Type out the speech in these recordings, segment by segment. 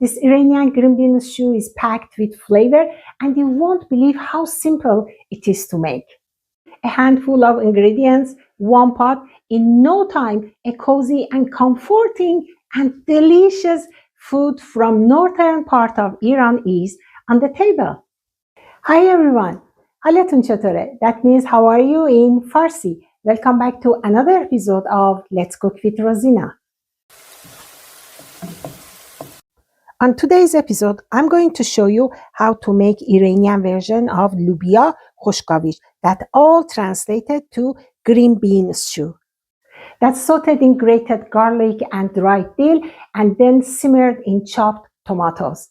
This Iranian green bean stew is packed with flavor and you won't believe how simple it is to make. A handful of ingredients, one pot, in no time a cozy and comforting and delicious food from northern part of Iran is on the table. Hi everyone, حالتون چطوره? That means how are you in Farsi? Welcome back to another episode of Let's Cook with Rozina. On today's episode, I'm going to show you how to make Iranian version of Loobia Khoshkavij, that all translated to green bean stew. That's sauteed in grated garlic and dried dill and then simmered in chopped tomatoes.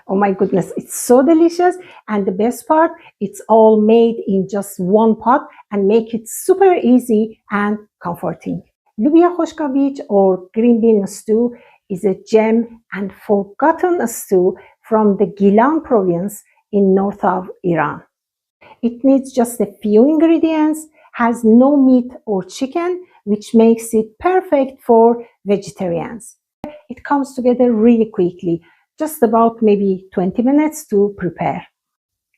Oh my goodness, it's so delicious, and the best part, it's all made in just one pot and make it super easy and comforting. Loobia Khoshkavij or green bean stew is a gem and forgotten stew from the Gilan province in north of Iran. It needs just a few ingredients, has no meat or chicken, which makes it perfect for vegetarians. It comes together really quickly, just about maybe 20 minutes to prepare.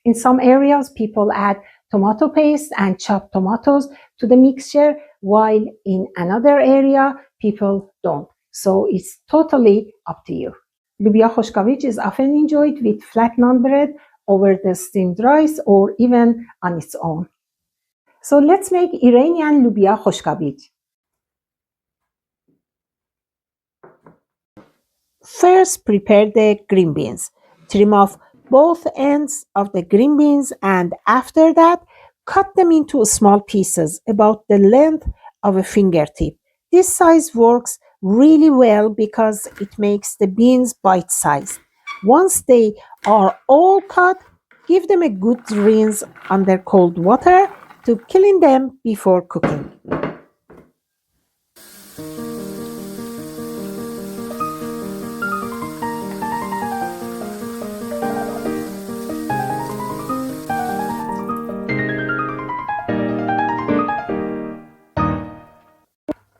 In some areas, people add tomato paste and chopped tomatoes to the mixture, while in another area, people don't. So it's totally up to you. Loobia Khoshkavij is often enjoyed with flat naan bread, over the steamed rice, or even on its own. So let's make Iranian Loobia Khoshkavij. First, prepare the green beans. Trim off both ends of the green beans, and after that, cut them into small pieces about the length of a fingertip. This size works really well because it makes the beans bite-sized. Once they are all cut, give them a good rinse under cold water to clean them before cooking.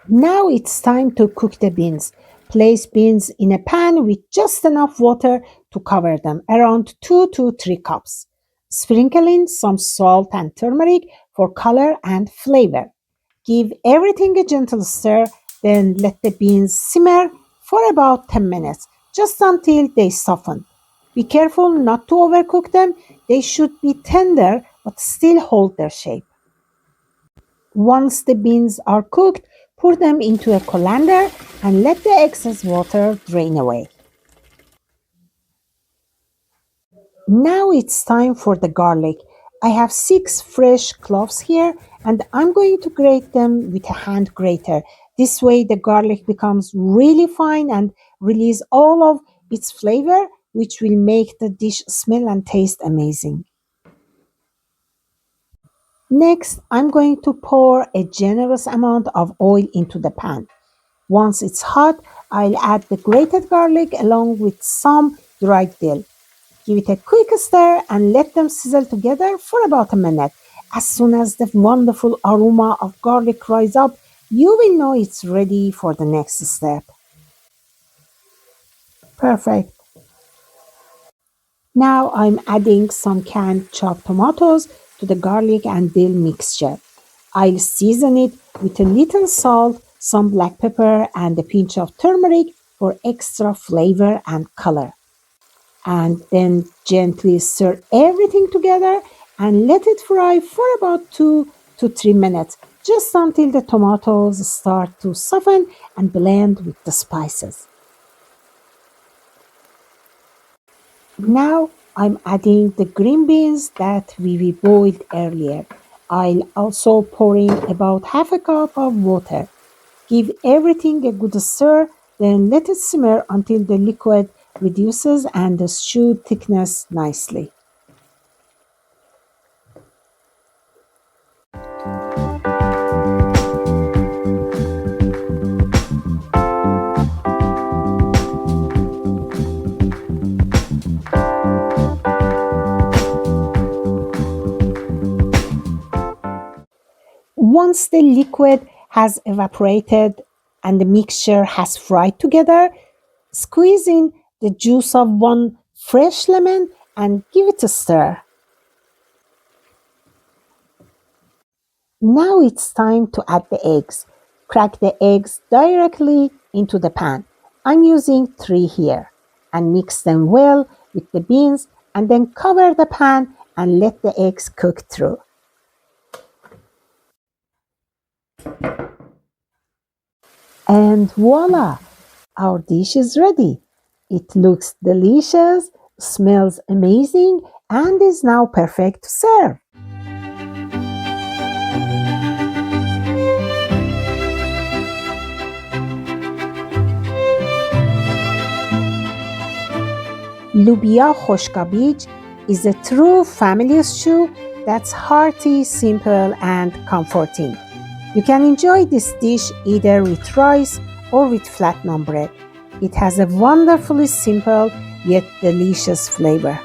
Now it's time to cook the beans. Place beans in a pan with just enough water to cover them, around 2 to 3 cups. Sprinkle in some salt and turmeric for color and flavor. Give everything a gentle stir, then let the beans simmer for about 10 minutes, just until they soften. Be careful not to overcook them. They should be tender but still hold their shape. Once the beans are cooked, pour them into a colander and let the excess water drain away. Now it's time for the garlic. I have 6 fresh cloves here, and I'm going to grate them with a hand grater. This way the garlic becomes really fine and release all of its flavor, which will make the dish smell and taste amazing. Next, I'm going to pour a generous amount of oil into the pan. Once it's hot, I'll add the grated garlic along with some dried dill. Give it a quick stir and let them sizzle together for about a minute. As soon as the wonderful aroma of garlic rises up, you will know it's ready for the next step. Perfect. Now I'm adding some canned chopped tomatoes to the garlic and dill mixture. I'll season it with a little salt, some black pepper, and a pinch of turmeric for extra flavor and color. And then gently stir everything together and let it fry for about 2 to 3 minutes, just until the tomatoes start to soften and blend with the spices. Now I'm adding the green beans that we boiled earlier. I'll also pour in about half a cup of water. Give everything a good stir, then let it simmer until the liquid reduces and the stew thickness nicely. Once the liquid has evaporated and the mixture has fried together, squeeze in the juice of one fresh lemon and give it a stir. Now it's time to add the eggs. Crack the eggs directly into the pan. I'm using 3 here, and mix them well with the beans and then cover the pan and let the eggs cook through. And voila! Our dish is ready. It looks delicious, smells amazing, and is now perfect to serve. Loobia Khoshkabij is a true family stew that's hearty, simple, and comforting. You can enjoy this dish either with rice or with flat naan bread. It has a wonderfully simple yet delicious flavor.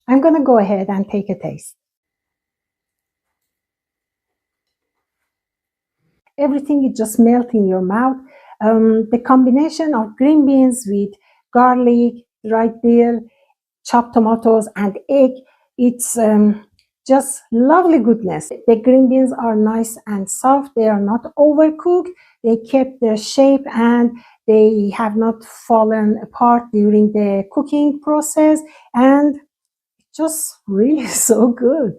I'm going to go ahead and take a taste. Everything is just melt in your mouth. The combination of green beans with garlic, dried dill, chopped tomatoes, and egg, it's just lovely goodness. The green beans are nice and soft. They are not overcooked. They kept their shape and they have not fallen apart during the cooking process, and just really so good.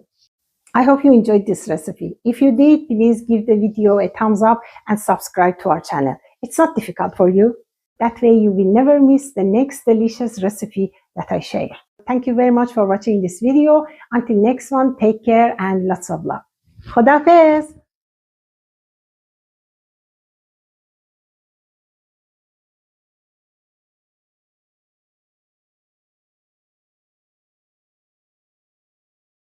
I hope you enjoyed this recipe. If you did, please give the video a thumbs up and subscribe to our channel. It's not difficult for you. That way you will never miss the next delicious recipe that I share. Thank you very much for watching this video. Until next one, take care and lots of love. Khuda Hafiz.